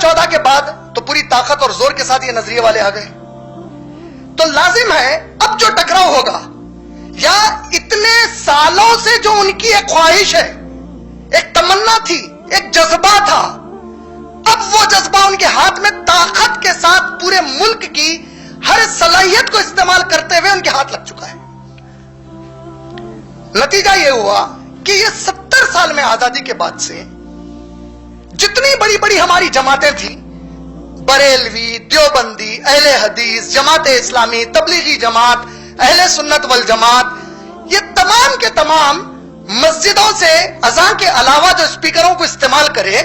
2014 के बाद तो पूरी ताकत और जोर के साथ ये नजरिए वाले आ गए। तो लाजिम है अब जो टकराव होगा, या इतने सालों से जो उनकी एक ख्वाहिश है, एक तमन्ना थी, एक जज्बा था, अब वो जज्बा उनके हाथ में ताकत के साथ पूरे मुल्क की हर सलाहियत को इस्तेमाल करते हुए उनके हाथ लग चुका है। नतीजा ये हुआ कि ये 70 साल में आजादी के बाद से जितनी बड़ी बड़ी हमारी जमातें थी, बरेलवी, देवबंदी, अहले हदीस, जमाते इस्लामी, तबलीगी जमात, अहले सुन्नत वल जमात, ये तमाम के तमाम मस्जिदों से अज़ान के अलावा जो स्पीकरों को इस्तेमाल करे,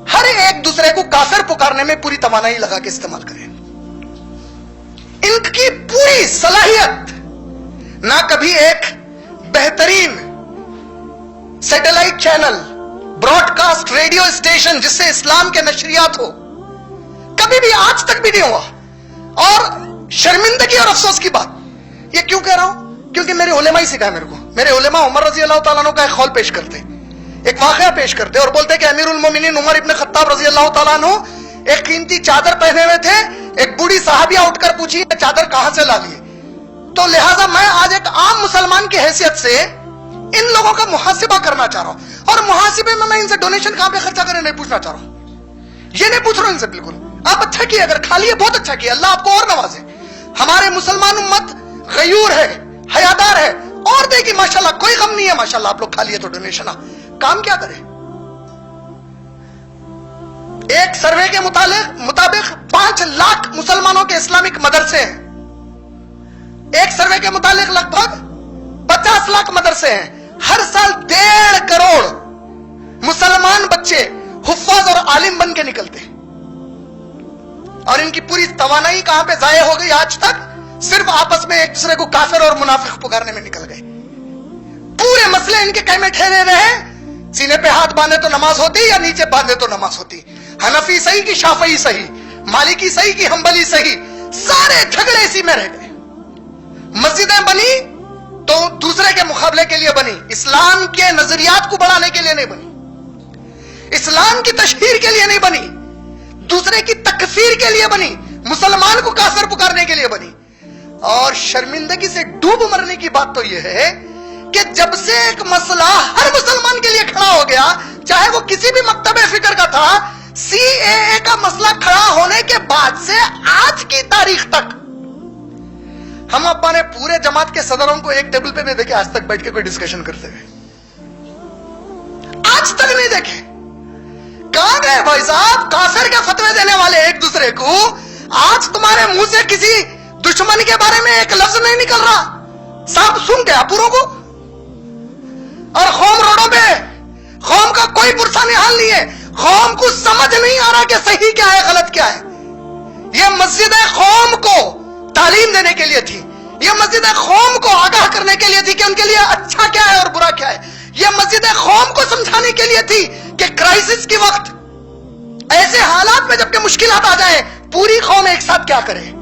हर एक दूसरे को काफिर पुकारने में पूरी तवानाई लगा के इस्तेमाल करे। इनकी पूरी सलाहियत ना कभी एक बेहतरीन satellite channel, broadcast radio station जिससे इस्लाम के नशरियात हो, कभी भी आज तक भी नहीं हुआ। और शर्मिंदगी और अफसोस की बात, ये क्यों कह रहा हूं? क्योंकि मेरे उलेमा ही सिखाया मेरे को। मेरे उलेमा उमर रजी अल्लाह तआला अन्हु का एक कौल पेश करते, एक वाकया पेश करते और बोलते कि अमीरुल मोमिनीन उमर इब्न खत्ताब रजी अल्लाह तआला अन्हु एक कीमती चादर पहने हुए थे। एक बूढ़ी साहबिया उठकर पूछी चादर कहां से ला लिए? तो लिहाजा मैं आज एक आम मुसलमान की हैसियत से इन लोगों का मुहासिबा करना चाह रहा हूं। और मुहासिबे में मैं इनसे डोनेशन कहां पे खर्चा करें नहीं पूछना चाह रहा हूं, ये नहीं पूछ रहा हूं इनसे। बिल्कुल आप अच्छा किए, अगर खा लिए बहुत अच्छा किया, अल्लाह आपको और नवाजे। हमारे मुसलमान उम्मत गयूर है, हयादार है, और देखिए माशाल्लाह कोई गम नहीं है, माशाल्लाह आप लोग खा लिए तो डोनेशन। काम क्या करें? एक सर्वे के मुताबिक 5 लाख मुसलमानों के इस्लामिक मदरसे हैं। एक सर्वे के मुताबिक लगभग 50 लाख मदरसे हैं। हर साल 1.5 करोड़ मुसलमान बच्चे हुफ्फाज और आलिम बन के निकलते हैं। और इनकी पूरी तवानाई कहां पे जाया हो गई आज तक? सिर्फ आपस में एक दूसरे को काफिर और मुनाफिक पुकारने में निकल गए। पूरे मसले इनके कहीं में ठहरे रहे, सीने पे हाथ बांधे तो नमाज होती या नीचे बांधे तो नमाज होती, हनफी सही कि शाफई सही, मालिकी सही कि हम्बली सही, सारे झगड़े इसी में रह गए। मस्जिदें बनी तो दूसरे के मुकाबले के लिए बनी, इस्लाम के नजरियात को बढ़ाने के लिए नहीं बनी, इस्लाम की तशहीर के लिए नहीं बनी, दूसरे की तकफीर के लिए बनी, मुसलमान को काफिर पुकारने के लिए बनी। और शर्मिंदगी से डूब मरने की बात तो यह है कि जब से एक मसला हर मुसलमान के लिए खड़ा हो गया, चाहे वो किसी भी मकतबे फिक्र का था, सीएए का मसला खड़ा होने के बाद से आज की तारीख तक हम अब्बा ने पूरे जमात के सदरों को एक टेबल पे नहीं देखे आज तक बैठ के कोई डिस्कशन करते हुए, आज तक नहीं देखे। कहां गए भाई साहब काफिर के फतवे देने वाले एक दूसरे को? आज तुम्हारे मुंह से किसी दुश्मन के बारे में एक लफ्ज नहीं निकल रहा, सब सुन गया पूरों को। और कौम रोडों पे, कौम का कोई पुरसानी हाल नहीं है, कौम को समझ नहीं आ रहा कि सही क्या है गलत क्या है। यह मस्जिद कौम को तालीम देने के लिए थी, यह मस्जिद कौम को आगाह करने के लिए थी कि उनके लिए अच्छा क्या है और बुरा क्या है। यह मस्जिद कौम को समझाने के लिए थी कि क्राइसिस के वक्त, ऐसे हालात में जबकि मुश्किलात आ जाए, पूरी कौम एक साथ क्या करे।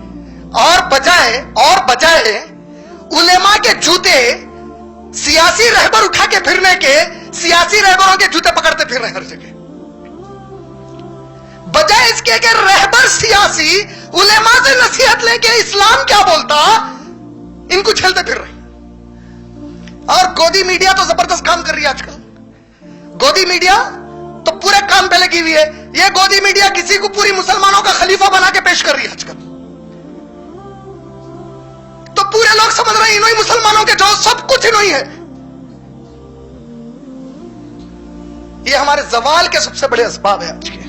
और बजाय उलेमा के जूते सियासी रहबर उठा के फिरने के, सियासी रहबरों के जूते पकड़ते फिर रहे हर जगह, बजाय इसके कि रहबर सियासी उलेमा से नसीहत लेके इस्लाम क्या बोलता, इनको झेलते फिर रहे। और गोदी मीडिया तो जबरदस्त काम कर रही है आजकल। गोदी मीडिया तो पूरे काम पे लगी हुई है। ये गोदी मीडिया किसी को पूरी मुसलमानों का खलीफा बना के पेश कर रही है आजकल। तो पूरे लोग समझ रहे हैं इन्हीं मुसलमानों के जो सब कुछ इन्हीं है। ये हमारे जवाल के सबसे बड़े असबाब है आज के।